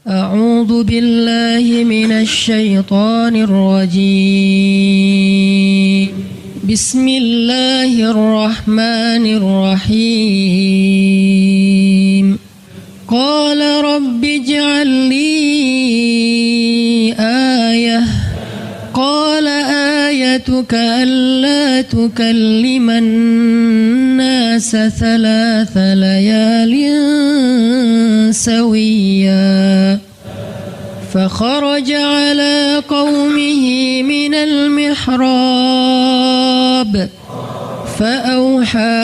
A'udzu billahi minasy syaithanir rajim. Bismillahirrahmanirrahim. Qala rabbi ij'al li ayah. Qala ayatuka alla tukalliman nasa thalatha layalin sawiyya. فخرج على قومه من المحراب فأوحى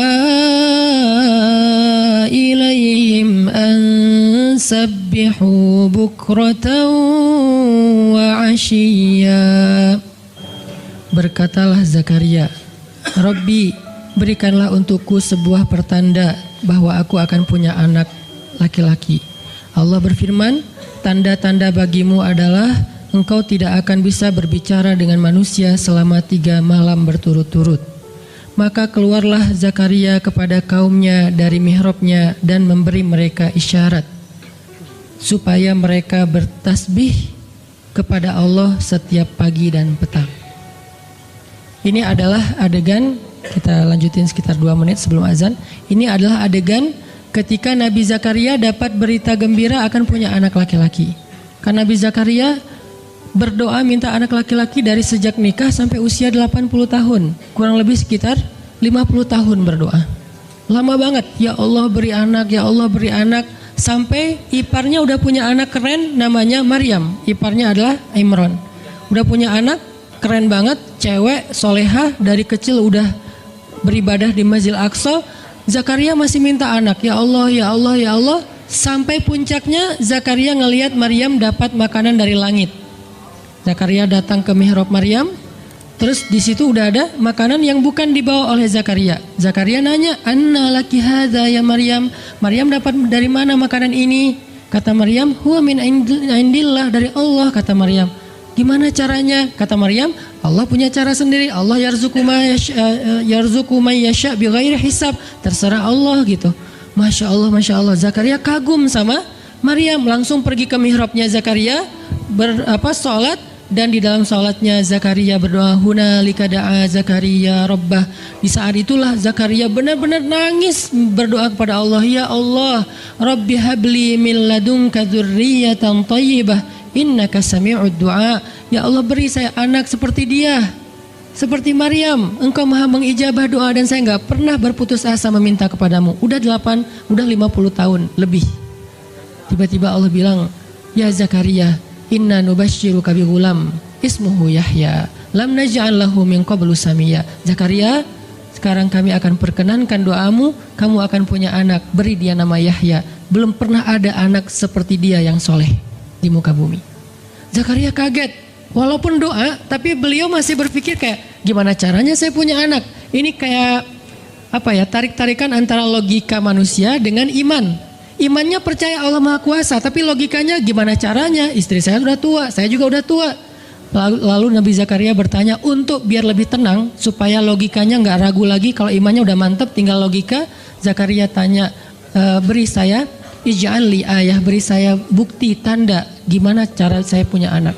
إليهم أن سبحوا بكرة وعشيا. Berkatalah Zakaria, Rabbi, berikanlah untukku sebuah pertanda bahwa aku akan punya anak laki-laki. Allah berfirman, tanda-tanda bagimu adalah engkau tidak akan bisa berbicara dengan manusia selama 3 malam berturut-turut. Maka keluarlah Zakaria kepada kaumnya dari mihrabnya dan memberi mereka isyarat supaya mereka bertasbih kepada Allah setiap pagi dan petang. Ini adalah adegan, kita lanjutin sekitar 2 menit sebelum azan. Ini adalah adegan ketika Nabi Zakaria dapat berita gembira akan punya anak laki-laki. Karena Nabi Zakaria berdoa minta anak laki-laki dari sejak nikah sampai usia 80 tahun. Kurang lebih sekitar 50 tahun berdoa. Lama banget, ya Allah beri anak, ya Allah beri anak. Sampai iparnya udah punya anak keren namanya Maryam. Iparnya adalah Imran. Udah punya anak keren banget, cewek, solehah, dari kecil udah beribadah di Masjidil Aqsa. Zakaria masih minta anak, ya Allah, ya Allah, ya Allah. Sampai puncaknya Zakaria ngelihat Maryam dapat makanan dari langit. Zakaria datang ke mihrab Maryam, terus di situ udah ada makanan yang bukan dibawa oleh Zakaria. Zakaria nanya, "Anna laki hadza ya Maryam?" Maryam dapat dari mana makanan ini? Kata Maryam, "Huwa min indillah, dari Allah," kata Maryam. Gimana caranya? Kata Maryam, Allah punya cara sendiri. Allah yarzuqu may yasha bighairi hisab. Terserah Allah gitu. Masya Allah, Masya Allah. Zakaria kagum sama Maryam. Langsung pergi ke mihrabnya Zakaria, sholat. Dan di dalam sholatnya Zakaria berdoa, hunalika da'a Zakaria rabbah. Di saat itulah Zakaria benar-benar nangis berdoa kepada Allah, ya Allah, Rabbi habli min ladunka dzurriyyatan thayyibah innaka sami'ud du'a. Ya Allah, beri saya anak seperti dia, seperti Maryam. Engkau maha mengijabah doa dan saya enggak pernah berputus asa meminta kepadamu. Udah 50 tahun lebih. Tiba-tiba Allah bilang, ya Zakaria, inna nubasyiruka bi ghulam ismuhu Yahya lam naj'al lahu min qablu samiyya. Zakaria, sekarang kami akan perkenankan doamu, kamu akan punya anak, beri dia nama Yahya. Belum pernah ada anak seperti dia yang soleh di muka bumi. Zakaria kaget, walaupun doa, tapi beliau masih berpikir kayak, gimana caranya saya punya anak? Ini kayak tarik-tarikan antara logika manusia dengan iman. Imannya percaya Allah Maha Kuasa, tapi logikanya gimana caranya? Istri saya sudah tua, saya juga udah tua. Lalu Nabi Zakaria bertanya untuk biar lebih tenang, supaya logikanya nggak ragu lagi. Kalau imannya udah mantap, tinggal logika. Zakaria tanya, beri saya ij'al li ayah, beri saya bukti, tanda gimana cara saya punya anak.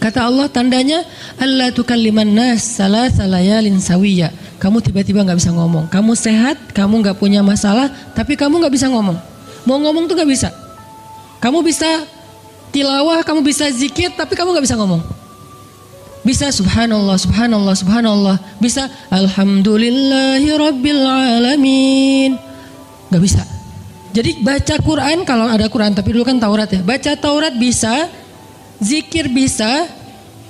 Kata Allah, tandanya alla tukalliman nas salatsa layalin sawiyya. Kamu tiba-tiba nggak bisa ngomong. Kamu sehat, kamu nggak punya masalah, tapi kamu nggak bisa ngomong. Mau ngomong tuh nggak bisa. Kamu bisa tilawah, kamu bisa zikir, tapi kamu nggak bisa ngomong. Bisa subhanallah, subhanallah, subhanallah. Bisa alhamdulillahi rabbil alamin. Nggak bisa. Jadi baca Quran, kalau ada Quran, tapi dulu kan Taurat ya. Baca Taurat bisa, zikir bisa,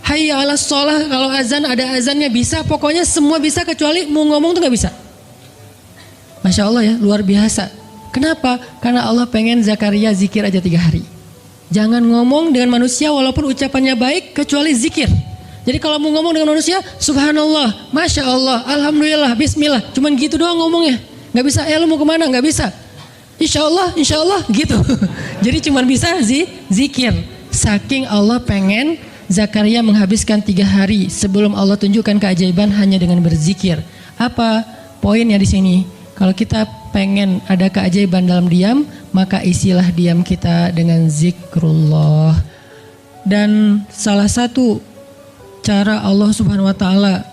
hayya ala sholah, kalau azan ada azannya bisa. Pokoknya semua bisa kecuali mau ngomong tuh nggak bisa. Masya Allah ya, luar biasa. Kenapa? Karena Allah pengen Zakaria zikir aja 3 hari. Jangan ngomong dengan manusia walaupun ucapannya baik, kecuali zikir. Jadi kalau mau ngomong dengan manusia, subhanallah, masya Allah, alhamdulillah, bismillah, cuman gitu doang ngomongnya. Gak bisa, lu mau kemana? Gak bisa. Insya Allah gitu. Jadi cuman bisa zikir. Saking Allah pengen Zakaria menghabiskan 3 hari sebelum Allah tunjukkan keajaiban hanya dengan berzikir. Apa poinnya di sini? Kalau kita pengen ada keajaiban dalam diam, maka isilah diam kita dengan zikrullah. Dan salah satu cara Allah Subhanahu wa taala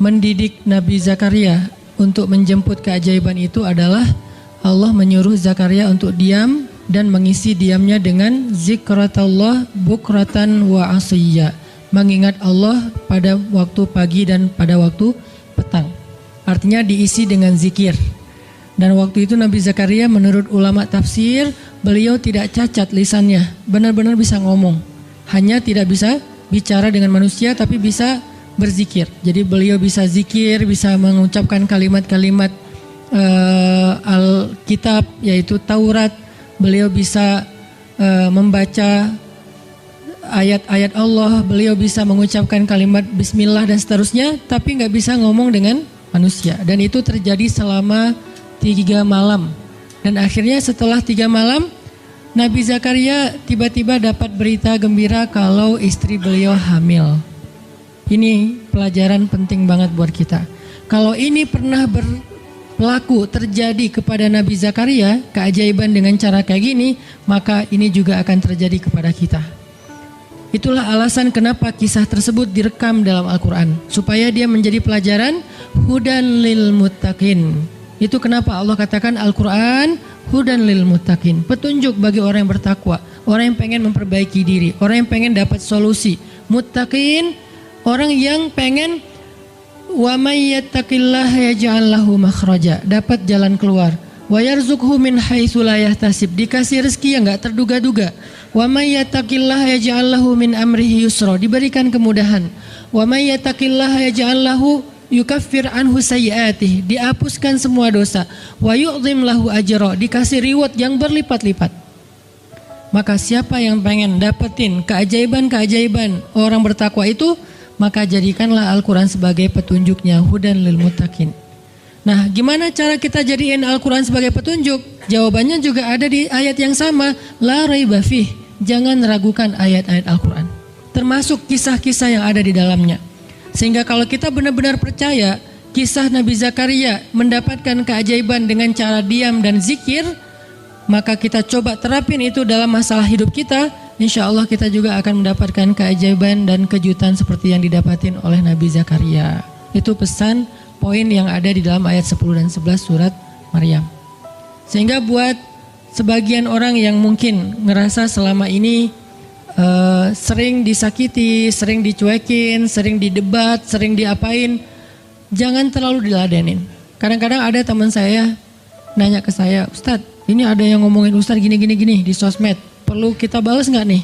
mendidik Nabi Zakaria untuk menjemput keajaiban itu adalah Allah menyuruh Zakaria untuk diam dan mengisi diamnya dengan zikratullah bukratan wa asiyya, mengingat Allah pada waktu pagi dan pada waktu petang. Artinya diisi dengan zikir. Dan waktu itu Nabi Zakaria menurut ulama tafsir, beliau tidak cacat lisannya, benar-benar bisa ngomong. Hanya tidak bisa bicara dengan manusia tapi bisa berzikir. Jadi beliau bisa zikir, bisa mengucapkan kalimat-kalimat Alkitab yaitu Taurat. Beliau bisa membaca ayat-ayat Allah, beliau bisa mengucapkan kalimat bismillah dan seterusnya, tapi nggak bisa ngomong dengan manusia. Dan itu terjadi selama 3 malam. Dan akhirnya setelah 3 malam, Nabi Zakaria tiba-tiba dapat berita gembira kalau istri beliau hamil. Ini pelajaran penting banget buat kita. Kalau ini pernah berlaku terjadi kepada Nabi Zakaria, keajaiban dengan cara kayak gini, maka ini juga akan terjadi kepada kita. Itulah alasan kenapa kisah tersebut direkam dalam Al-Quran, supaya dia menjadi pelajaran hudan lil muttaqin. Itu kenapa Allah katakan Al-Quran hudan lil muttaqin, petunjuk bagi orang yang bertakwa, orang yang pengen memperbaiki diri, orang yang pengen dapat solusi. Muttaqin, orang yang pengen wa may yattaqillaha yaj'al lahu makhraja, dapat jalan keluar. Wa yarzuqhu min haitsu la yahtasib, dikasih rezeki yang enggak terduga-duga. Wa may yattaqillaha yaj'al lahu min amrihi yusra, diberikan kemudahan. Wa may yattaqillaha yaj'al lahu yukaffir anhu sayyi'atih, dihapuskan semua dosa. Wa yu'zim lahu ajra, dikasih reward yang berlipat-lipat. Maka siapa yang pengen dapetin keajaiban-keajaiban orang bertakwa itu, maka jadikanlah Al-Quran sebagai petunjuknya, hudan lil muttaqin. Nah, gimana cara kita jadiin Al-Quran sebagai petunjuk? Jawabannya juga ada di ayat yang sama, la raiba fih, jangan ragukan ayat-ayat Al-Quran, termasuk kisah-kisah yang ada di dalamnya. Sehingga kalau kita benar-benar percaya kisah Nabi Zakaria mendapatkan keajaiban dengan cara diam dan zikir, maka kita coba terapin itu dalam masalah hidup kita, insya Allah kita juga akan mendapatkan keajaiban dan kejutan seperti yang didapatin oleh Nabi Zakaria. Itu pesan poin yang ada di dalam ayat 10 dan 11 surat Maryam. Sehingga buat sebagian orang yang mungkin ngerasa selama ini sering disakiti, sering dicuekin, sering didebat, sering diapain, jangan terlalu diladenin. Kadang-kadang ada teman saya nanya ke saya, Ustadz, ini ada yang ngomongin Ustadz gini di sosmed, perlu kita balas nggak nih?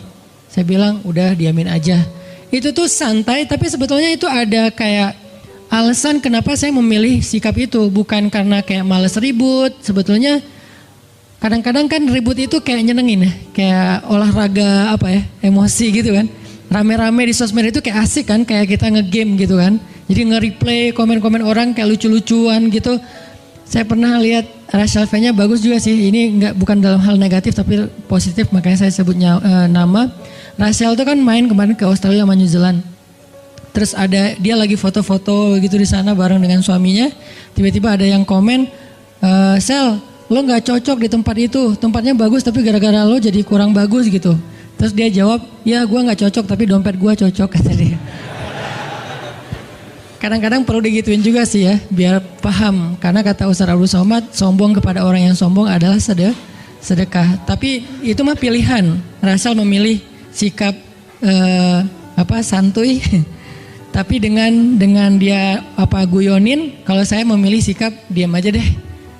Saya bilang udah diamin aja. Itu tuh santai, tapi sebetulnya itu ada kayak alasan kenapa saya memilih sikap itu, bukan karena kayak males ribut. Sebetulnya kadang-kadang kan ribut itu kayak nyenengin ya, kayak olahraga apa ya, emosi gitu kan. Rame-rame di sosmed itu kayak asik kan, kayak kita ngegame gitu kan. Jadi nge-replay komen-komen orang kayak lucu-lucuan gitu. Saya pernah lihat racial fan-nya bagus juga sih. Ini bukan dalam hal negatif tapi positif, makanya saya sebutnya nama. Rachel itu kan main kemarin ke Australia sama New Zealand. Terus ada dia lagi foto-foto gitu di sana bareng dengan suaminya. Tiba-tiba ada yang komen, Sel, lo nggak cocok di tempat itu, tempatnya bagus tapi gara-gara lo jadi kurang bagus gitu. Terus dia jawab, ya gue nggak cocok tapi dompet gue cocok, kata dia. Kadang-kadang perlu digituin juga sih ya, biar paham. Karena kata Ustaz Abdul Somad, sombong kepada orang yang sombong adalah sedekah. Tapi itu mah pilihan. Rasal memilih sikap santuy. Tapi dengan dia guyonin, kalau saya memilih sikap diam aja deh.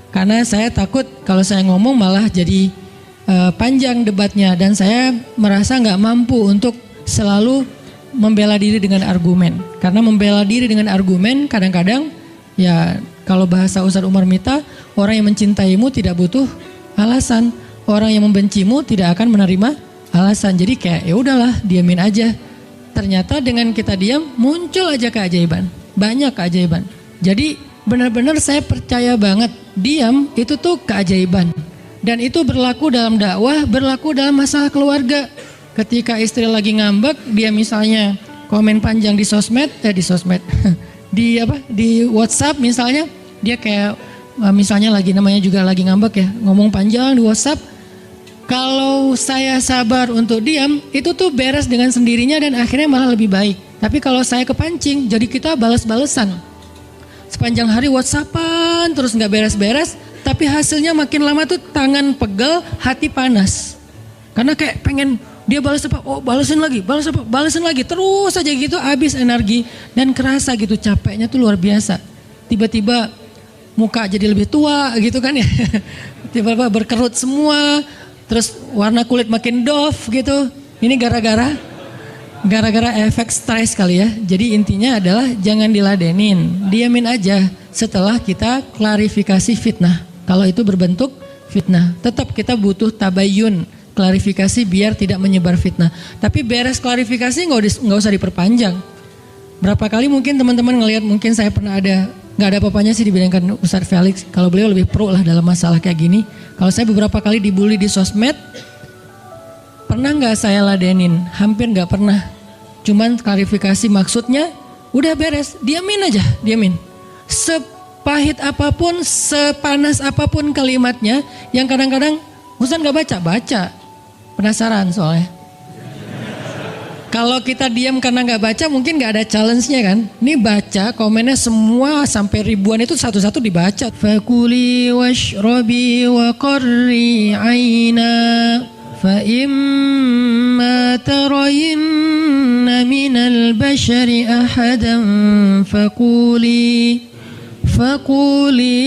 Karena saya takut kalau saya ngomong malah jadi panjang debatnya, dan saya merasa nggak mampu untuk selalu membela diri dengan argumen. Karena membela diri dengan argumen kadang-kadang ya kalau bahasa Ustaz Umar Mita, orang yang mencintaimu tidak butuh alasan, orang yang membencimu tidak akan menerima alasan. Jadi kayak ya udahlah, diamin aja. Ternyata dengan kita diam muncul aja keajaiban, banyak keajaiban. Jadi benar-benar saya percaya banget diam itu tuh keajaiban. Dan itu berlaku dalam dakwah, berlaku dalam masalah keluarga. Ketika istri lagi ngambek, dia misalnya komen panjang di sosmed, di WhatsApp misalnya, Dia kayak misalnya namanya juga lagi ngambek ya, ngomong panjang di WhatsApp. Kalau saya sabar untuk diam, itu tuh beres dengan sendirinya dan akhirnya malah lebih baik. Tapi kalau saya kepancing, jadi kita balas-balesan. Sepanjang hari WhatsAppan terus nggak beres-beres, tapi hasilnya makin lama tuh tangan pegel, hati panas. Karena kayak pengen dia balas apa, oh balesin lagi, balas apa, balesin lagi, terus aja gitu habis energi dan kerasa gitu capeknya tuh luar biasa. Tiba-tiba muka jadi lebih tua gitu kan ya, tiba-tiba berkerut semua, terus warna kulit makin doff gitu. Ini gara-gara efek stres kali ya. Jadi intinya adalah jangan diladenin, diamin aja setelah kita klarifikasi fitnah. Kalau itu berbentuk fitnah, tetap kita butuh tabayun, klarifikasi biar tidak menyebar fitnah. Tapi beres klarifikasi nggak usah diperpanjang. Berapa kali mungkin teman-teman ngelihat, mungkin saya pernah nggak ada apa-apanya sih dibandingkan Ustadz Felix. Kalau beliau lebih pro lah dalam masalah kayak gini. Kalau saya beberapa kali dibully di sosmed, pernah nggak saya ladenin? Hampir nggak pernah. Cuman klarifikasi maksudnya, udah beres, diamin aja, diamin. Sepahit apapun, sepanas apapun kalimatnya, yang kadang-kadang Ustadz nggak baca, penasaran soalnya. Kalau kita diam karena nggak baca, mungkin nggak ada challenge-nya kan. Ini baca, komennya semua sampai ribuan itu satu-satu dibaca. Fakuli washrobi wa qarri aina fa imma tarayinna minal bashari ahadan فقولي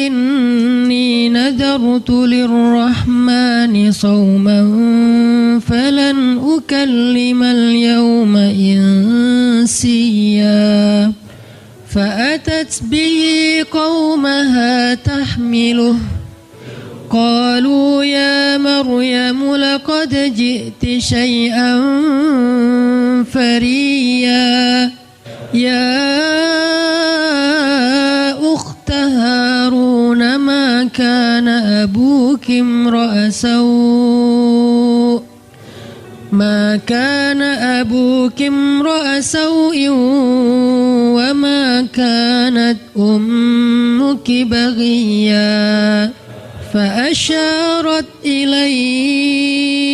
إني نذرت للرحمن صوما فلن أكلم اليوم إنسيا فأتت به قومها تحمله قالوا يا مريم لقد جئت شيئا فريا يا أخت هارون ما كان أبوك امرأ سوء وما كانت أمك بغيا فأشارت إليه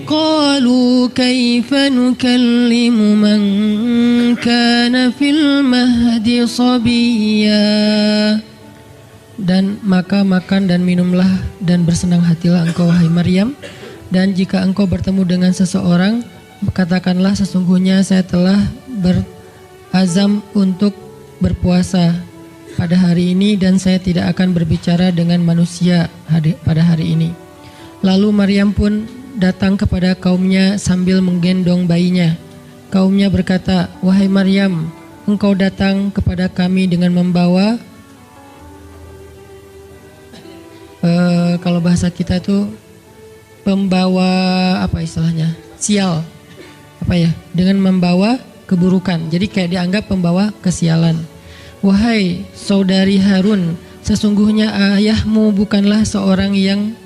قالوا كيف نكلم من كان في المهد صبيا. Dan maka makan dan minumlah dan bersenang hatilah engkau wahai Maryam, dan jika engkau bertemu dengan seseorang katakanlah sesungguhnya saya telah berazam untuk berpuasa pada hari ini dan saya tidak akan berbicara dengan manusia pada hari ini. Lalu Maryam pun datang kepada kaumnya sambil menggendong bayinya. Kaumnya berkata, wahai Maryam, engkau datang kepada kami dengan membawa, kalau bahasa kita itu pembawa apa istilahnya, sial, apa ya, dengan membawa keburukan. Jadi kayak dianggap pembawa kesialan. Wahai saudari Harun, sesungguhnya ayahmu bukanlah seorang yang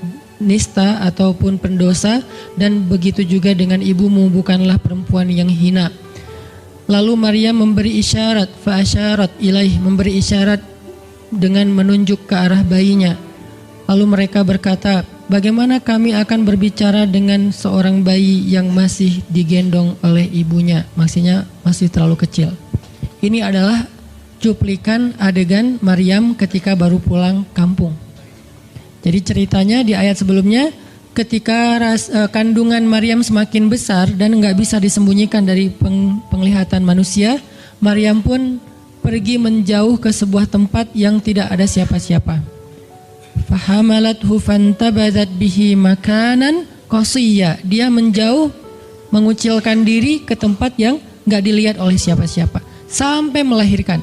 nista ataupun pendosa, dan begitu juga dengan ibumu bukanlah perempuan yang hina. Lalu Maryam memberi isyarat, fa'asyarat ilaih, memberi isyarat dengan menunjuk ke arah bayinya. Lalu mereka berkata, bagaimana kami akan berbicara dengan seorang bayi yang masih digendong oleh ibunya, maksudnya masih terlalu kecil. Ini adalah cuplikan adegan Maryam ketika baru pulang kampung. Jadi ceritanya di ayat sebelumnya, ketika kandungan Maryam semakin besar dan nggak bisa disembunyikan dari penglihatan manusia, Maryam pun pergi menjauh ke sebuah tempat yang tidak ada siapa-siapa. Fahamalathu fantabadat bihi makanan qasiyya. Dia menjauh, mengucilkan diri ke tempat yang nggak dilihat oleh siapa-siapa sampai melahirkan.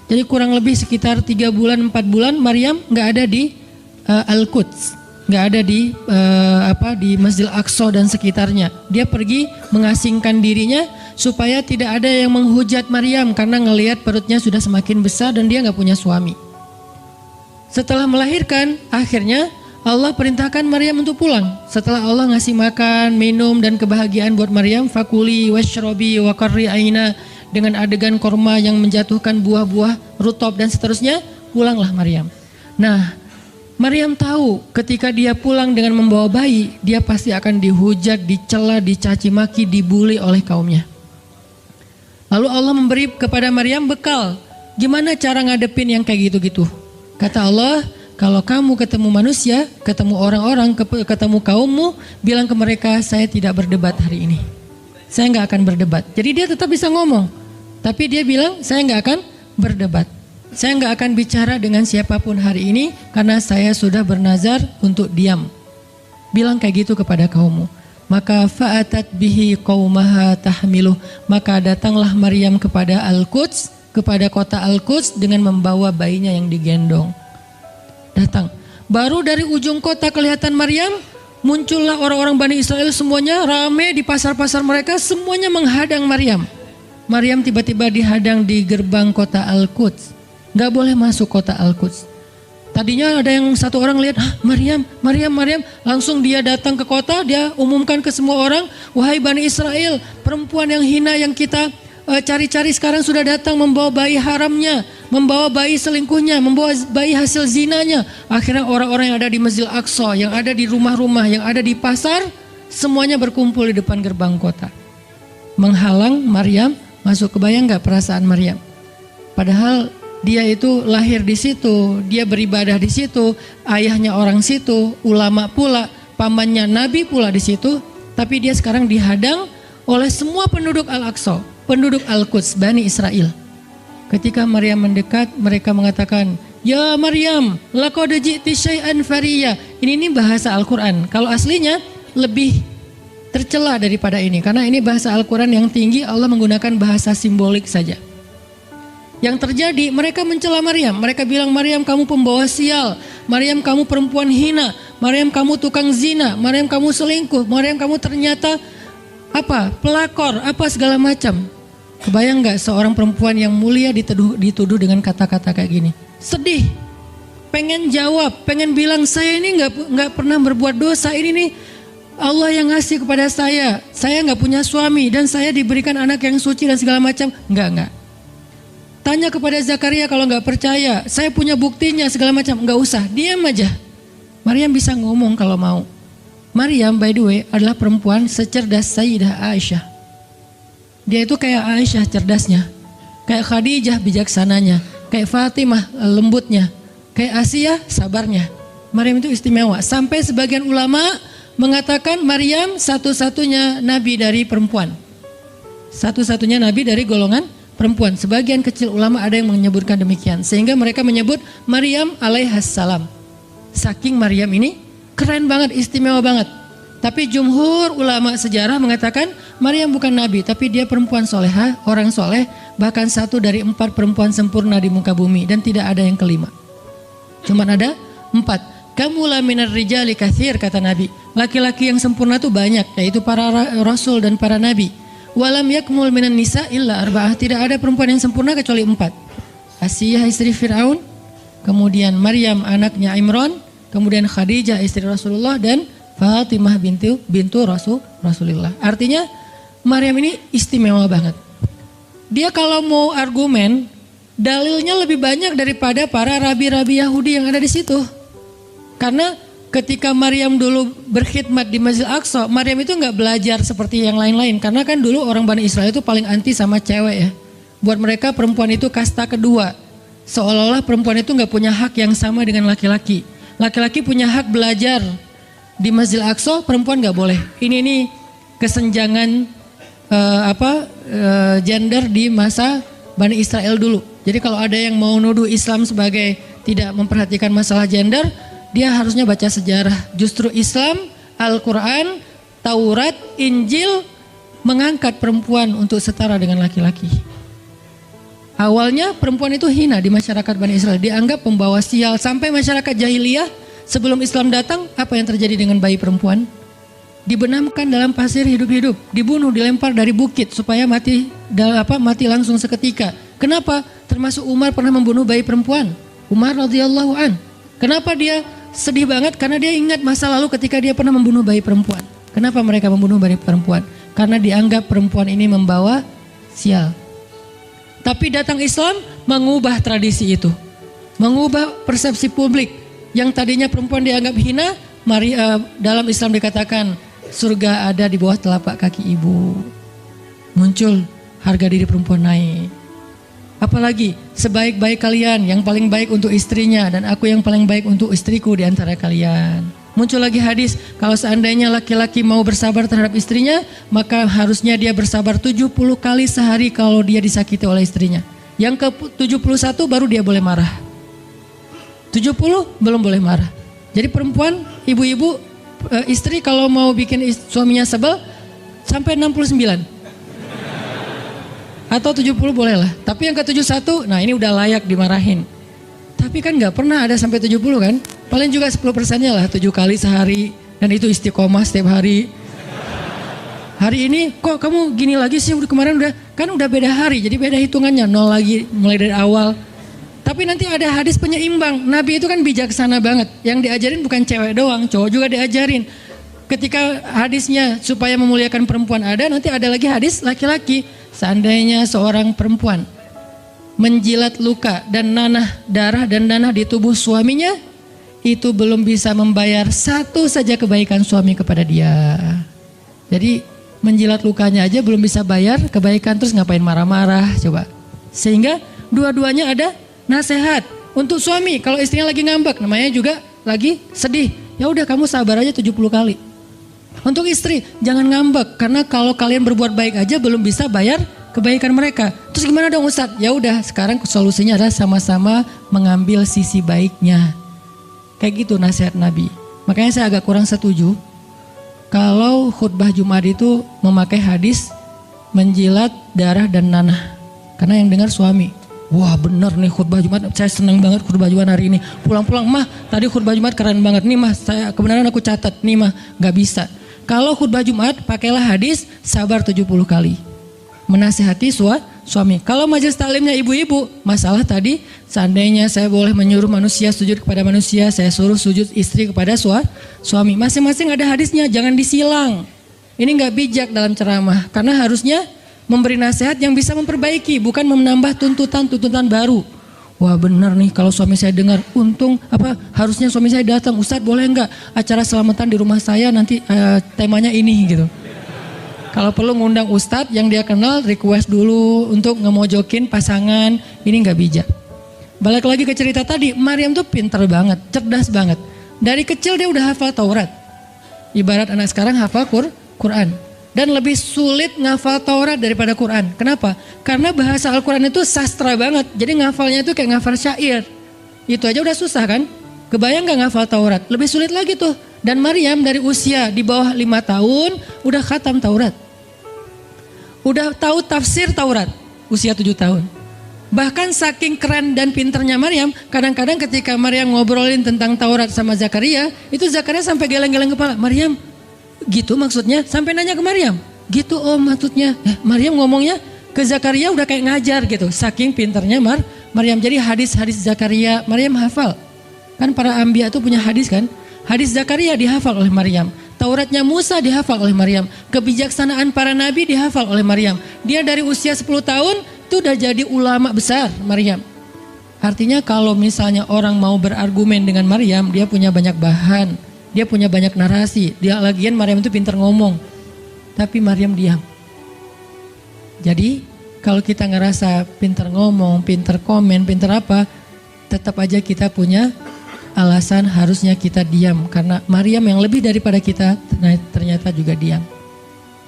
Jadi kurang lebih sekitar 3 bulan 4 bulan Maryam nggak ada di Al-Quds, nggak ada di di Masjidil Aqsa dan sekitarnya. Dia pergi mengasingkan dirinya supaya tidak ada yang menghujat Maryam karena ngelihat perutnya sudah semakin besar dan dia nggak punya suami. Setelah melahirkan, akhirnya Allah perintahkan Maryam untuk pulang. Setelah Allah ngasih makan, minum dan kebahagiaan buat Maryam, fakuli washrobi wa qarri aina, dengan adegan korma yang menjatuhkan buah-buah rutop dan seterusnya. Pulanglah Maryam. Nah, Maryam tahu ketika dia pulang dengan membawa bayi, dia pasti akan dihujat, dicela, dicaci maki, dibully oleh kaumnya. Lalu Allah memberi kepada Maryam bekal. Gimana cara ngadepin yang kayak gitu-gitu? Kata Allah, kalau kamu ketemu manusia, ketemu orang-orang, ketemu kaummu, bilang ke mereka, saya tidak berdebat hari ini. Saya nggak akan berdebat. Jadi dia tetap bisa ngomong. Tapi dia bilang, saya nggak akan berdebat. Saya nggak akan bicara dengan siapapun hari ini, karena saya sudah bernazar untuk diam. Bilang kayak gitu kepada kaummu. Maka fa'atat bihi qaumaha tahmiluh. Maka datanglah Maryam kepada Al-Quds, kepada kota Al-Quds dengan membawa bayinya yang digendong. Datang. Baru dari ujung kota kelihatan Maryam, muncullah orang-orang Bani Israel semuanya rame di pasar-pasar mereka, semuanya menghadang Maryam. Maryam tiba-tiba dihadang di gerbang kota Al-Quds. Gak boleh masuk kota Al-Quds. Tadinya ada yang satu orang lihat, Maryam, Maryam, Maryam. Langsung dia datang ke kota, dia umumkan ke semua orang, wahai Bani Israel, perempuan yang hina yang kita cari-cari sekarang sudah datang membawa bayi haramnya, membawa bayi selingkuhnya, membawa bayi hasil zinanya. Akhirnya orang-orang yang ada di Masjidil Aqsa, yang ada di rumah-rumah, yang ada di pasar, semuanya berkumpul di depan gerbang kota. Menghalang Maryam masuk. Kebayang gak perasaan Maryam? Padahal dia itu lahir di situ, dia beribadah di situ, ayahnya orang situ, ulama pula, pamannya Nabi pula di situ. Tapi dia sekarang dihadang oleh semua penduduk Al-Aqsa, penduduk Al-Quds, Bani Israel. Ketika Maryam mendekat, mereka mengatakan, ya Maryam, laqad ji'ti syai'an fariya. Ini bahasa Al-Quran. Kalau aslinya lebih tercela daripada ini, karena ini bahasa Al-Quran yang tinggi, Allah menggunakan bahasa simbolik saja. Yang terjadi, mereka mencela Maryam. Mereka bilang, Maryam kamu pembawa sial, Maryam kamu perempuan hina, Maryam kamu tukang zina, Maryam kamu selingkuh, Maryam kamu ternyata pelakor, segala macam. Kebayang gak seorang perempuan yang mulia dituduh dengan kata-kata kayak gini? Sedih, pengen jawab, pengen bilang, saya ini nggak pernah berbuat dosa, ini nih Allah yang ngasih kepada saya nggak punya suami dan saya diberikan anak yang suci dan segala macam. Nggak. Tanya kepada Zakaria kalau nggak percaya, saya punya buktinya segala macam. Nggak usah, diam aja. Maryam bisa ngomong kalau mau. Maryam by the way adalah perempuan secerdas Sayyidah Aisyah. Dia itu kayak Aisyah cerdasnya, kayak Khadijah bijaksananya, kayak Fatimah lembutnya, kayak Asiyah sabarnya. Maryam itu istimewa. Sampai sebagian ulama mengatakan Maryam satu-satunya nabi dari perempuan. Satu-satunya nabi dari golongan perempuan. Sebagian kecil ulama ada yang menyebutkan demikian. Sehingga mereka menyebut Maryam alaihassalam. Saking Maryam ini keren banget, istimewa banget. Tapi jumhur ulama sejarah mengatakan Maryam bukan nabi, tapi dia perempuan soleha, orang soleh, bahkan satu dari 4 perempuan sempurna di muka bumi, dan tidak ada yang kelima. Cuman ada 4. Kamula minar rijali katsir, kata Nabi. Laki-laki yang sempurna itu banyak, yaitu para rasul dan para nabi. Walam yakmul minan nisa illa arba'ah. Tidak ada perempuan yang sempurna kecuali 4. Asiyah istri Fir'aun, kemudian Maryam anaknya Imran, kemudian Khadijah istri Rasulullah, dan Fatimah bintu Rasulullah. Artinya Maryam ini istimewa banget. Dia kalau mau argumen, dalilnya lebih banyak daripada para rabi-rabi Yahudi yang ada di situ. Karena ketika Maryam dulu berkhidmat di Masjid Aqsa, Maryam itu nggak belajar seperti yang lain-lain. Karena kan dulu orang Bani Israel itu paling anti sama cewek ya. Buat mereka perempuan itu kasta kedua. Seolah-olah perempuan itu nggak punya hak yang sama dengan laki-laki. Laki-laki punya hak belajar di Masjid Aqsa, perempuan nggak boleh. Ini kesenjangan gender di masa Bani Israel dulu. Jadi kalau ada yang mau nuduh Islam sebagai tidak memperhatikan masalah gender, dia harusnya baca sejarah. Justru Islam, Al-Quran, Taurat, Injil mengangkat perempuan untuk setara dengan laki-laki. Awalnya perempuan itu hina di masyarakat Bani Israel, dianggap pembawa sial. Sampai masyarakat jahiliyah sebelum Islam datang, apa yang terjadi dengan bayi perempuan? Dibenamkan dalam pasir hidup-hidup, dibunuh, dilempar dari bukit supaya mati langsung seketika. Kenapa? Termasuk Umar pernah membunuh bayi perempuan. Umar radhiyallahu an. Kenapa dia sedih banget? Karena dia ingat masa lalu ketika dia pernah membunuh bayi perempuan. Kenapa mereka membunuh bayi perempuan? Karena dianggap perempuan ini membawa sial. Tapi datang Islam mengubah tradisi itu. Mengubah persepsi publik. Yang tadinya perempuan dianggap hina, dalam Islam dikatakan surga ada di bawah telapak kaki ibu. Muncul harga diri perempuan naik. Apalagi sebaik-baik kalian yang paling baik untuk istrinya dan aku yang paling baik untuk istriku di antara kalian. Muncul lagi hadis, kalau seandainya laki-laki mau bersabar terhadap istrinya, maka harusnya dia bersabar 70 kali sehari kalau dia disakiti oleh istrinya. Yang ke-71 baru dia boleh marah. 70 belum boleh marah. Jadi perempuan, ibu-ibu, istri kalau mau bikin suaminya sebel sampai 69. Atau 70 boleh lah. Tapi yang ke-71, nah ini udah layak dimarahin. Tapi kan gak pernah ada sampai 70 kan. Paling juga 10%-nya lah 7 kali sehari. Dan itu istiqomah setiap hari. Hari ini kok kamu gini lagi sih, kemarin udah beda hari. Jadi beda hitungannya, 0 lagi mulai dari awal. Tapi nanti ada hadis penyeimbang. Nabi itu kan bijaksana banget. Yang diajarin bukan cewek doang, cowok juga diajarin. Ketika hadisnya supaya memuliakan perempuan ada, nanti ada lagi hadis laki-laki. Seandainya seorang perempuan menjilat luka dan darah dan nanah di tubuh suaminya, itu belum bisa membayar satu saja kebaikan suami kepada dia. Jadi menjilat lukanya aja belum bisa bayar kebaikan, terus ngapain marah-marah coba. Sehingga dua-duanya ada nasihat untuk suami. Kalau istrinya lagi ngambek, namanya juga lagi sedih, ya udah kamu sabar aja 70 kali. Untuk istri jangan ngambek, karena kalau kalian berbuat baik aja belum bisa bayar kebaikan mereka. Terus gimana dong Ustadz? Ya udah, sekarang solusinya adalah sama-sama mengambil sisi baiknya. Kayak gitu nasihat Nabi. Makanya saya agak kurang setuju kalau khutbah Jumat itu memakai hadis menjilat darah dan nanah. Karena yang dengar suami. Wah benar nih khutbah Jumat, saya senang banget khutbah Jumat hari ini. Pulang-pulang, mah tadi khutbah Jumat keren banget nih mah, saya kebenaran aku catat nih mah, gak bisa. Kalau khutbah Jumat pakailah hadis sabar 70 kali. Menasihati suami. Kalau majelis taklimnya ibu-ibu, masalah tadi seandainya saya boleh menyuruh manusia sujud kepada manusia, saya suruh sujud istri kepada suami. Masing-masing ada hadisnya, jangan disilang. Ini gak bijak dalam ceramah, karena harusnya memberi nasihat yang bisa memperbaiki, bukan menambah tuntutan baru. Wah benar nih kalau suami saya dengar, harusnya suami saya datang, Ustadz boleh nggak acara selamatan di rumah saya nanti temanya ini gitu. Kalau perlu ngundang Ustadz yang dia kenal, request dulu untuk ngemojokin pasangan, ini nggak bijak. Balik lagi ke cerita tadi, Maryam tuh pinter banget, cerdas banget. Dari kecil dia udah hafal Taurat. Ibarat anak sekarang hafal Quran. Dan lebih sulit ngafal Taurat daripada Quran. Kenapa? Karena bahasa Al-Quran itu sastra banget. Jadi ngafalnya itu kayak ngafal syair. Itu aja udah susah kan? Kebayang gak ngafal Taurat? Lebih sulit lagi tuh. Dan Maryam dari usia di bawah 5 tahun udah khatam Taurat. Udah tahu tafsir Taurat. Usia 7 tahun. Bahkan saking keren dan pinternya Maryam, kadang-kadang ketika Maryam ngobrolin tentang Taurat sama Zakaria, itu Zakaria sampai geleng-geleng kepala. Maryam, gitu maksudnya? Sampai nanya ke Maryam. Gitu maksudnya. Maryam ngomongnya ke Zakaria udah kayak ngajar gitu. Saking pinternya Maryam. Jadi hadis-hadis Zakaria Maryam hafal. Kan para anbiya tuh punya hadis kan. Hadis Zakaria dihafal oleh Maryam. Tauratnya Musa dihafal oleh Maryam. Kebijaksanaan para nabi dihafal oleh Maryam. Dia dari usia 10 tahun itu udah jadi ulama besar Maryam. Artinya kalau misalnya orang mau berargumen dengan Maryam, dia punya banyak bahan. Dia punya banyak narasi. Dia lagian Maryam itu pintar ngomong. Tapi Maryam diam. Jadi kalau kita ngerasa pintar ngomong, pintar komen, pintar apa, tetap aja kita punya alasan harusnya kita diam. Karena Maryam yang lebih daripada kita ternyata juga diam.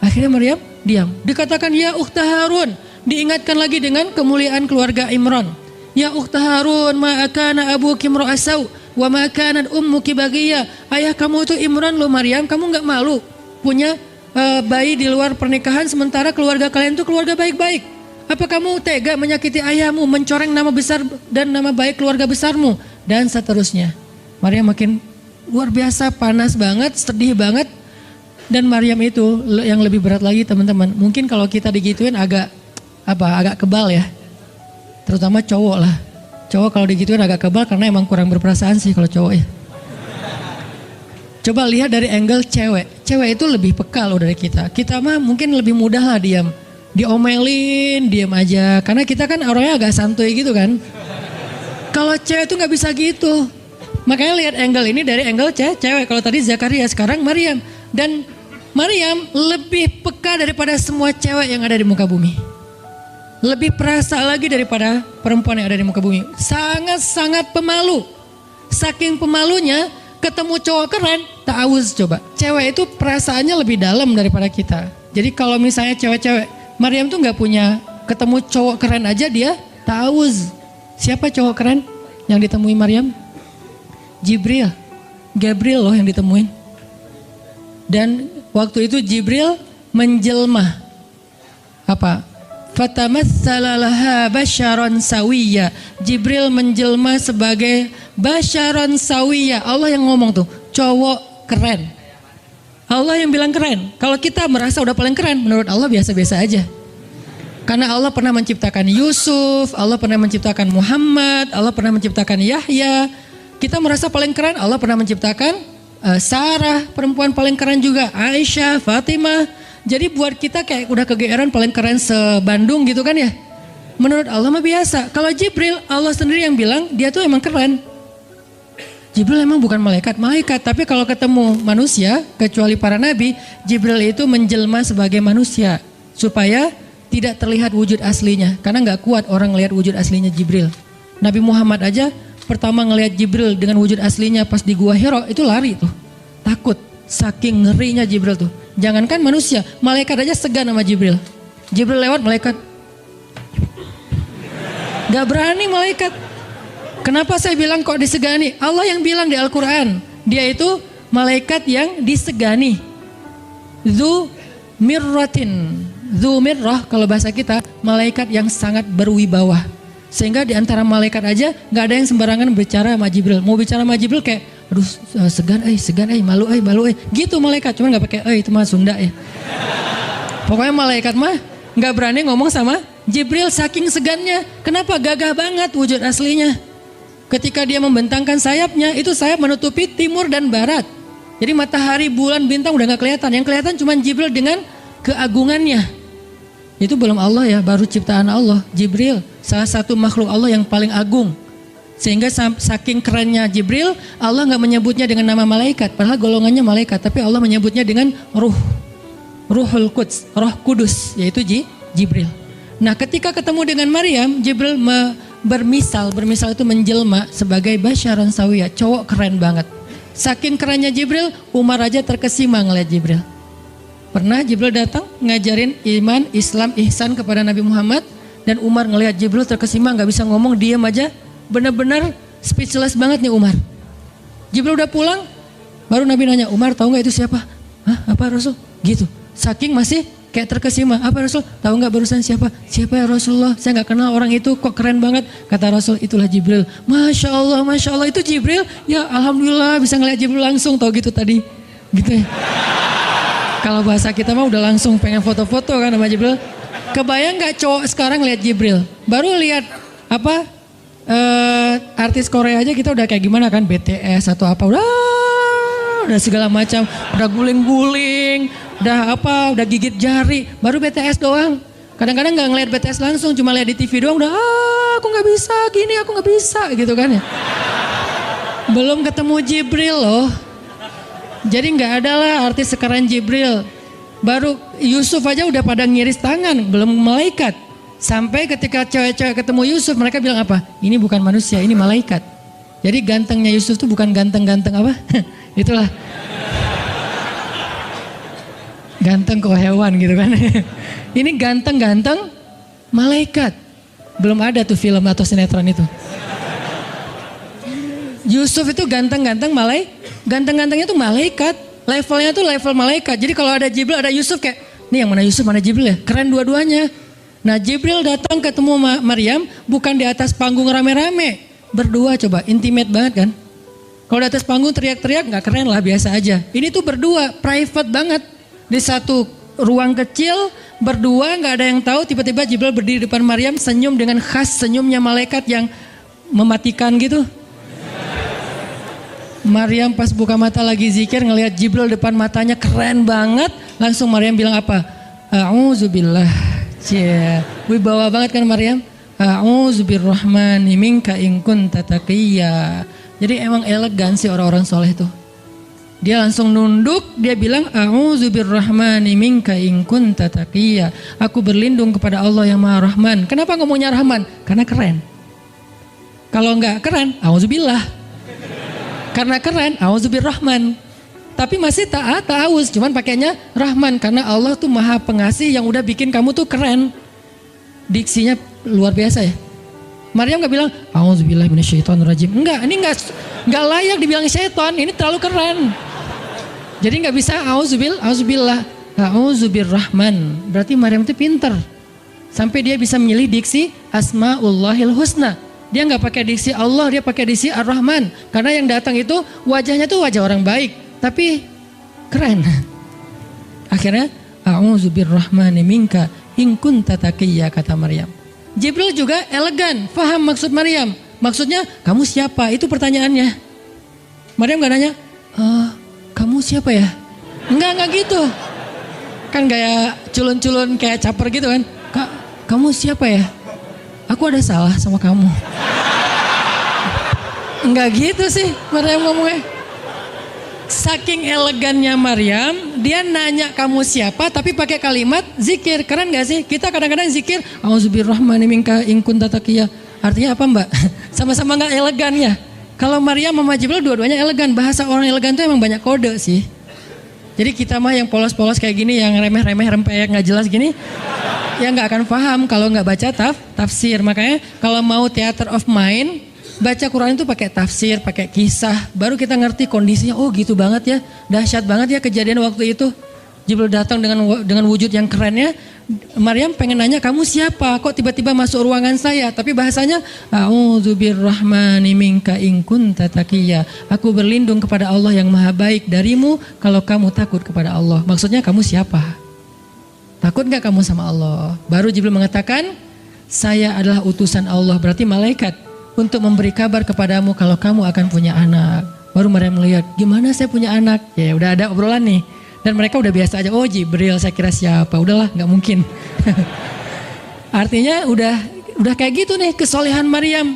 Akhirnya Maryam diam. Dikatakan ya ukhta Harun. Diingatkan lagi dengan kemuliaan keluarga Imran. Ya ukhta Harun ma akana abuki imra'asau wa ma kanat ummuki baghiya. Ayah kamu itu Imran loh Maryam, kamu enggak malu punya bayi di luar pernikahan sementara keluarga kalian itu keluarga baik-baik. Apa kamu tega menyakiti ayahmu, mencoreng nama besar dan nama baik keluarga besarmu dan seterusnya. Maryam makin luar biasa, panas banget, sedih banget. Dan Maryam itu yang lebih berat lagi teman-teman. Mungkin kalau kita digituin agak kebal ya. Terutama cowok lah. Cowok kalau digituin agak kebal karena emang kurang berperasaan sih kalau cowok ya. Coba lihat dari angle cewek. Cewek itu lebih peka loh dari kita. Kita mah mungkin lebih mudah lah diam. diomelin, diam aja. Karena kita kan orangnya agak santuy gitu kan. Kalau cewek tuh nggak bisa gitu. Makanya lihat angle ini dari angle cewek. Kalau tadi Zakaria, sekarang Maryam. Dan Maryam lebih peka daripada semua cewek yang ada di muka bumi. Lebih perasa lagi daripada perempuan yang ada di muka bumi. Sangat-sangat pemalu. Saking pemalunya, ketemu cowok keren, ta'awuz coba. Cewek itu perasaannya lebih dalam daripada kita. Jadi kalau misalnya cewek-cewek, Maryam tuh gak punya, ketemu cowok keren aja dia ta'awuz. Siapa cowok keren yang ditemui Maryam? Jibril. Gabriel loh yang ditemuin. Dan waktu itu Jibril menjelma. Apa? Fatamatsala laha basyaran sawiyya. Jibril menjelma sebagai basyaran sawiyya. Allah yang ngomong tuh, cowok keren. Allah yang bilang keren. Kalau kita merasa udah paling keren, menurut Allah biasa-biasa aja. Karena Allah pernah menciptakan Yusuf, Allah pernah menciptakan Muhammad, Allah pernah menciptakan Yahya. Kita merasa paling keren, Allah pernah menciptakan Sarah, perempuan paling keren juga, Aisyah, Fatimah. Jadi buat kita kayak udah kegeeran paling keren se-Bandung gitu kan ya. Menurut Allah mah biasa. Kalau Jibril, Allah sendiri yang bilang dia tuh emang keren. Jibril emang bukan malaikat, tapi kalau ketemu manusia, kecuali para nabi, Jibril itu menjelma sebagai manusia. Supaya tidak terlihat wujud aslinya. Karena gak kuat orang ngelihat wujud aslinya Jibril. Nabi Muhammad aja pertama ngelihat Jibril dengan wujud aslinya pas di Gua Hira itu lari tuh. Takut, saking ngerinya Jibril tuh. Jangankan manusia, malaikat aja segan sama Jibril. Jibril lewat, malaikat gak berani malaikat. Kenapa saya bilang kok disegani? Allah yang bilang di Al-Quran, dia itu malaikat yang disegani. Dzu mirratin. Dzu mirrah kalau bahasa kita, malaikat yang sangat berwibawa. Sehingga di antara malaikat aja gak ada yang sembarangan bicara sama Jibril. Mau bicara sama Jibril kayak, aduh segan, malu, gitu malaikat. Cuman gak pakai, itu mah Sunda ya. Pokoknya malaikat mah gak berani ngomong sama Jibril saking segannya. Kenapa? Gagah banget wujud aslinya. Ketika dia membentangkan sayapnya, itu sayap menutupi timur dan barat. Jadi matahari, bulan, bintang udah gak kelihatan. Yang kelihatan cuma Jibril dengan keagungannya. Itu belum Allah ya, baru ciptaan Allah. Jibril, salah satu makhluk Allah yang paling agung. Sehingga saking kerennya Jibril, Allah gak menyebutnya dengan nama malaikat. Padahal golongannya malaikat, tapi Allah menyebutnya dengan Ruhul Quds, Roh Kudus, yaitu Jibril. Nah ketika ketemu dengan Maryam, Jibril bermisal itu menjelma sebagai basyaran sawiyah, cowok keren banget. Saking kerennya Jibril, Umar aja terkesima ngeliat Jibril. Pernah Jibril datang ngajarin iman, Islam, ihsan kepada Nabi Muhammad. Dan Umar ngelihat Jibril terkesima, gak bisa ngomong, diam aja. Benar-benar speechless banget nih Umar. Jibril udah pulang, baru Nabi nanya, Umar tahu gak itu siapa? Hah, apa Rasul? Gitu. Saking masih kayak terkesima, apa Rasul? Tahu gak barusan siapa? Siapa ya Rasulullah? Saya gak kenal orang itu, kok keren banget. Kata Rasul, itulah Jibril. Masya Allah, itu Jibril. Ya Alhamdulillah bisa ngeliat Jibril langsung, tahu gitu tadi. Gitu ya. Kalau bahasa kita mah udah langsung pengen foto-foto kan sama Jibril. Kebayang gak cowok sekarang lihat Jibril? Baru lihat apa artis Korea aja kita udah kayak gimana kan, BTS atau apa, udah segala macam, udah guling-guling, udah gigit jari. Baru BTS doang. Kadang-kadang gak ngeliat BTS langsung, cuma lihat di TV doang udah aku gak bisa gini, aku gak bisa gitu kan ya. Belum ketemu Jibril loh. Jadi gak ada lah artis sekarang Jibril. Baru Yusuf aja udah pada ngiris tangan, belum malaikat. Sampai ketika cewek-cewek ketemu Yusuf, mereka bilang apa? Ini bukan manusia, ini malaikat. Jadi gantengnya Yusuf tuh bukan ganteng-ganteng apa? Itulah. Ganteng kok hewan gitu kan. Ini ganteng-ganteng malaikat. Belum ada tuh film atau sinetron itu. Yusuf itu ganteng-ganteng ganteng-gantengnya tuh malaikat. Levelnya tuh level malaikat. Jadi kalau ada Jibril, ada Yusuf kayak, nih yang mana Yusuf, mana Jibril ya? Keren dua-duanya. Nah Jibril datang ketemu Maryam bukan di atas panggung rame-rame. Berdua coba, intimate banget kan? Kalau di atas panggung teriak-teriak gak keren lah, biasa aja. Ini tuh berdua, private banget. Di satu ruang kecil, berdua gak ada yang tahu. Tiba-tiba Jibril berdiri di depan Maryam, senyum dengan khas senyumnya malaikat yang mematikan gitu. Maryam pas buka mata lagi zikir ngelihat Jibril depan matanya keren banget. Langsung Maryam bilang apa? A'udzubillah. Cie, wibawa banget kan Maryam. A'udzubirrahmani minka in kunta taqiyya. Jadi emang elegan sih orang-orang soleh itu. Dia langsung nunduk, dia bilang a'udzubirrahmani minka in kunta taqiyya. Aku berlindung kepada Allah yang Maha Rahman. Kenapa ngomongnya Rahman? Karena keren. Kalau enggak keren, a'udzubillah. Karena keren, a'udzubirrahman. Tapi masih ta'awuz, cuman pakainya Rahman karena Allah tuh Maha Pengasih yang udah bikin kamu tuh keren. Diksinya luar biasa ya. Maryam nggak bilang auzubillahi minasyaitonirrajim. Enggak, ini enggak layak dibilang syaitan, ini terlalu keren. Jadi nggak bisa auzubillah, auzubirrahman. Berarti Maryam itu pinter. Sampai dia bisa memilih diksi Asmaullahil Husna. Dia nggak pakai diksi Allah, dia pakai diksi Ar-Rahman. Karena yang datang itu wajahnya tuh wajah orang baik, tapi keren. Akhirnya auzubirrahmani minka in kunta taqiyya, kata Maryam. Jibril juga elegan, faham maksud Maryam. Maksudnya, kamu siapa? Itu pertanyaannya. Maryam gak nanya, kamu siapa ya? Enggak gitu. Kan kayak culun-culun, kayak caper gitu kan. Kamu siapa ya? Aku ada salah sama kamu. Enggak gitu sih Maryam ngomongnya. Saking elegannya Maryam, dia nanya kamu siapa tapi pakai kalimat zikir. Keren gak sih? Kita kadang-kadang zikir A'udzubirrahmani minka in kunta taqiyya. Artinya apa Mbak? Sama-sama gak elegan ya. Kalau Maryam sama Jibril dua-duanya elegan. Bahasa orang elegan tuh emang banyak kode sih. Jadi kita mah yang polos-polos kayak gini, yang remeh-remeh rempeyek gak jelas gini, ya gak akan paham kalau gak baca tafsir. Makanya kalau mau theater of mind, baca Quran itu pakai tafsir, pakai kisah, baru kita ngerti kondisinya. Oh gitu banget ya, dahsyat banget ya kejadian waktu itu. Jibril datang dengan wujud yang kerennya. Maryam pengen nanya kamu siapa? Kok tiba-tiba masuk ruangan saya? Tapi bahasanya a'udzubirrahmani minka in kunta taqiyya. Aku berlindung kepada Allah yang Maha Baik darimu kalau kamu takut kepada Allah. Maksudnya kamu siapa? Takut gak kamu sama Allah? Baru Jibril mengatakan, saya adalah utusan Allah, berarti malaikat, untuk memberi kabar kepadamu kalau kamu akan punya anak. Baru Maryam melihat, gimana saya punya anak? Ya udah ada obrolan nih. Dan mereka udah biasa aja, oh Jibril, saya kira siapa? Udahlah, nggak mungkin. Artinya udah kayak gitu nih kesolehan Maryam.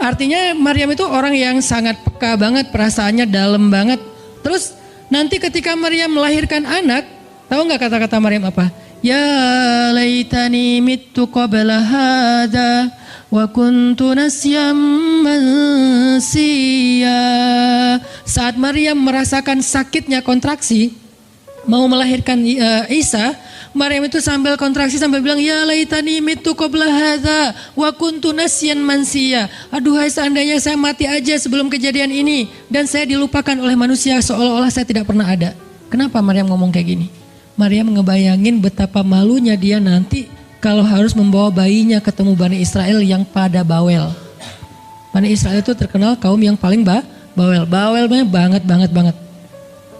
Artinya Maryam itu orang yang sangat peka banget, perasaannya dalam banget. Terus nanti ketika Maryam melahirkan anak, tahu nggak kata-kata Maryam apa? Ya laitani mittu qabla hadza wa kuntu nasyam mansiya. Saat Maryam merasakan sakitnya kontraksi, mau melahirkan Isa, Maryam itu sambil kontraksi sambil bilang, ya laitani mittu qabla hadza wa kuntu nasyan mansiya. Aduhai seandainya saya mati aja sebelum kejadian ini dan saya dilupakan oleh manusia seolah-olah saya tidak pernah ada. Kenapa Maryam ngomong kayak gini? Maryam ngebayangin betapa malunya dia nanti kalau harus membawa bayinya ketemu Bani Israel yang pada bawel. Bani Israel itu terkenal kaum yang paling bawel. Bawelnya banget.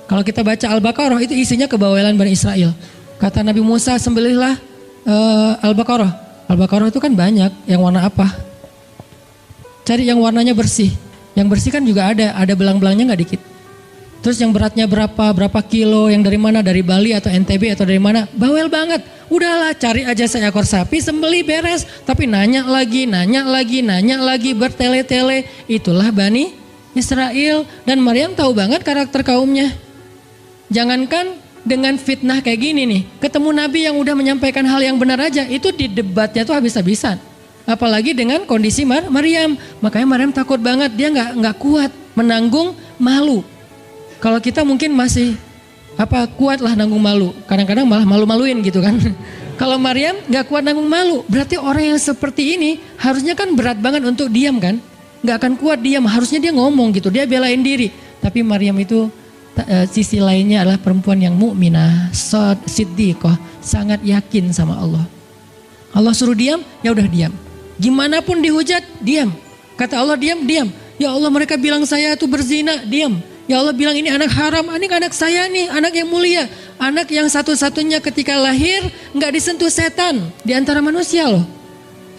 Kalau kita baca Al-Baqarah itu isinya kebawelan Bani Israel. Kata Nabi Musa, sembelihlah Al-Baqarah. Al-Baqarah itu kan banyak, yang warna apa? Cari yang warnanya bersih. Yang bersih kan juga ada belang-belangnya nggak dikit. Terus yang beratnya berapa kilo, yang dari mana, dari Bali atau NTB atau dari mana, bawel banget. Udahlah cari aja seekor sapi, sembelih beres. Tapi nanya lagi, bertele-tele. Itulah Bani Israel. Dan Maryam tahu banget karakter kaumnya. Jangankan dengan fitnah kayak gini nih, ketemu Nabi yang udah menyampaikan hal yang benar aja, itu di debatnya tuh habis-habisan. Apalagi dengan kondisi Maryam. Makanya Maryam takut banget, dia nggak kuat menanggung malu. Kalau kita mungkin masih kuat lah nanggung malu. Kadang-kadang malah malu-maluin gitu kan. Kalau Maryam nggak kuat nanggung malu, berarti orang yang seperti ini harusnya kan berat banget untuk diam kan. Nggak akan kuat diam, harusnya dia ngomong gitu, dia belain diri. Tapi Maryam itu sisi lainnya adalah perempuan yang mukminah, siddiqah, sangat yakin sama Allah. Allah suruh diam, ya udah diam. Gimana pun dihujat, diam. Kata Allah diam. Ya Allah, mereka bilang saya tuh berzina, diam. Ya Allah bilang ini anak haram, ini anak saya nih, anak yang mulia. Anak yang satu-satunya ketika lahir nggak disentuh setan di antara manusia loh.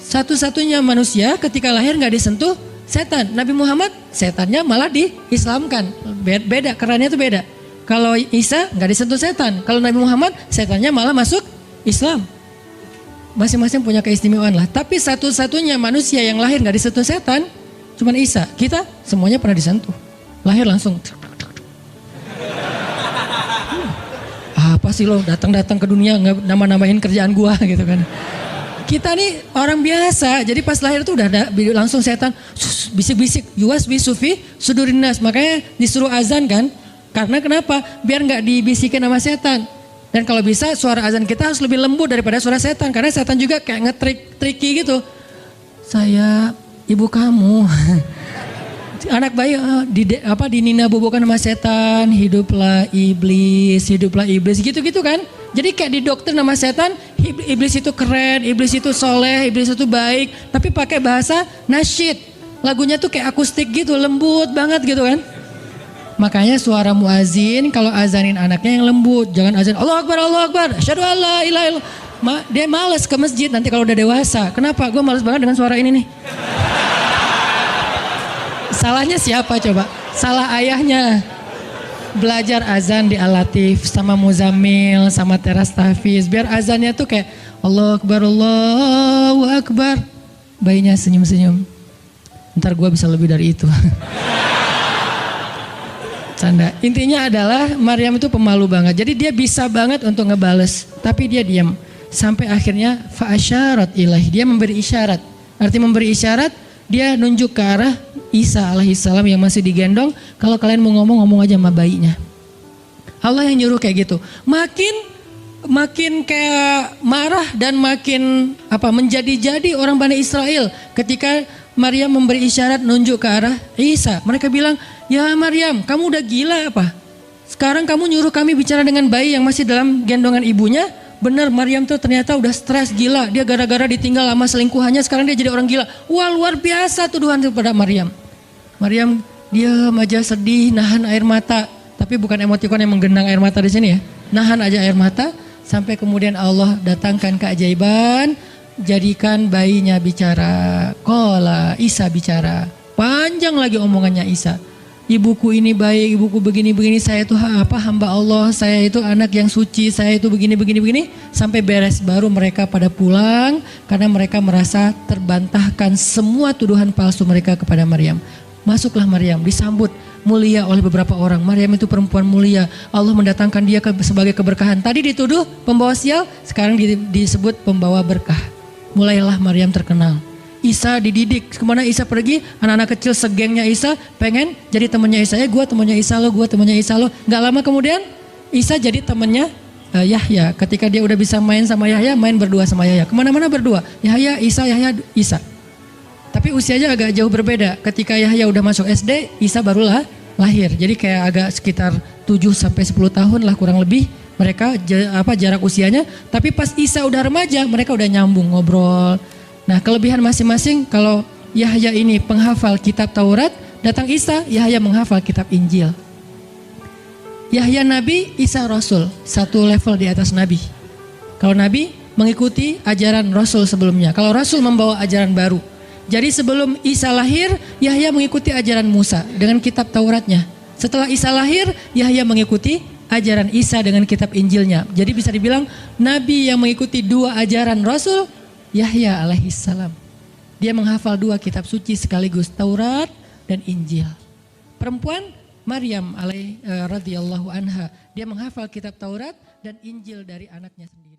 Satu-satunya manusia ketika lahir nggak disentuh setan. Nabi Muhammad setannya malah diislamkan. Beda, kerannya itu beda. Kalau Isa nggak disentuh setan. Kalau Nabi Muhammad setannya malah masuk Islam. masing-masing punya keistimewaan lah. Tapi satu-satunya manusia yang lahir nggak disentuh setan, cuman Isa. Kita semuanya pernah disentuh. Lahir langsung. Apa sih lo datang-datang ke dunia nggak nama-namain kerjaan gua gitu kan. Kita nih orang biasa, jadi pas lahir tuh udah ada langsung setan bisik-bisik, yuwas bisufi sudurinas. Makanya disuruh azan kan, karena kenapa? Biar nggak dibisikin sama setan. Dan kalau bisa suara azan kita harus lebih lembut daripada suara setan, karena setan juga kayak tricky gitu. Saya ibu kamu, anak bayi dinina bobokan sama setan, hiduplah iblis gitu-gitu kan. Jadi kayak di dokter nama setan, iblis itu keren, iblis itu soleh, iblis itu baik. Tapi pakai bahasa nasyid. Lagunya tuh kayak akustik gitu, lembut banget gitu kan. Makanya suara muazin kalau azanin anaknya yang lembut. Jangan azan Allahu Akbar, asyhadu an la ilaha illallah. Dia malas ke masjid nanti kalau udah dewasa. Kenapa? Gue malas banget dengan suara ini nih. Salahnya siapa coba? Salah ayahnya. Belajar azan di Al-Latif sama Muzammil sama Teras Tahfiz biar azannya tuh kayak Allahu Akbar. Bayinya senyum-senyum. Ntar gue bisa lebih dari itu. Canda. Intinya adalah Maryam itu pemalu banget. Jadi dia bisa banget untuk ngebales, tapi dia diam. Sampai akhirnya fa'asyarat ilaih. Dia memberi isyarat. Arti memberi isyarat, dia nunjuk ke arah Isa alaihissalam yang masih digendong. Kalau kalian mau ngomong aja sama bayinya. Allah yang nyuruh kayak gitu. Makin kayak marah dan makin menjadi-jadi orang Bani Israel ketika Maryam memberi isyarat nunjuk ke arah Isa. Mereka bilang, ya Maryam, kamu udah gila apa? Sekarang kamu nyuruh kami bicara dengan bayi yang masih dalam gendongan ibunya. Benar, Maryam tuh ternyata udah stres gila. Dia gara-gara ditinggal sama selingkuhannya, sekarang dia jadi orang gila. Wah, luar biasa tuduhan kepada Maryam. Maryam diam aja, sedih, nahan air mata. Tapi bukan emotikon yang menggenang air mata di sini ya. Nahan aja air mata sampai kemudian Allah datangkan keajaiban, jadikan bayinya bicara. Qala Isa bicara. Panjang lagi omongannya Isa. Ibuku ini baik, ibuku begini-begini, saya itu hamba Allah, saya itu anak yang suci, saya itu begini-begini, sampai beres. Baru mereka pada pulang karena mereka merasa terbantahkan semua tuduhan palsu mereka kepada Maryam. Masuklah Maryam, disambut mulia oleh beberapa orang. Maryam itu perempuan mulia, Allah mendatangkan dia sebagai keberkahan. Tadi dituduh pembawa sial, sekarang disebut pembawa berkah. Mulailah Maryam terkenal. Isa dididik, kemana Isa pergi, anak-anak kecil segengnya Isa pengen jadi temannya Isa. Gue temannya Isa lo, gue temannya Isa lo. Gak lama kemudian Isa jadi temannya Yahya. Ketika dia udah bisa main sama Yahya, main berdua sama Yahya. Kemana-mana berdua, Yahya, Isa. Tapi usianya agak jauh berbeda. Ketika Yahya udah masuk SD, Isa barulah lahir. Jadi kayak agak sekitar 7-10 tahun lah kurang lebih. Mereka jarak usianya. Tapi pas Isa udah remaja, mereka udah nyambung ngobrol. Nah, kelebihan masing-masing, kalau Yahya ini penghafal kitab Taurat, datang Isa, Yahya menghafal kitab Injil. Yahya Nabi, Isa Rasul, satu level di atas Nabi. Kalau Nabi mengikuti ajaran Rasul sebelumnya, kalau Rasul membawa ajaran baru. Jadi sebelum Isa lahir, Yahya mengikuti ajaran Musa dengan kitab Tauratnya. Setelah Isa lahir, Yahya mengikuti ajaran Isa dengan kitab Injilnya. Jadi bisa dibilang Nabi yang mengikuti dua ajaran Rasul, Yahya alaihissalam. Dia menghafal dua kitab suci sekaligus, Taurat dan Injil. Perempuan Maryam radhiyallahu anha, dia menghafal kitab Taurat dan Injil dari anaknya sendiri.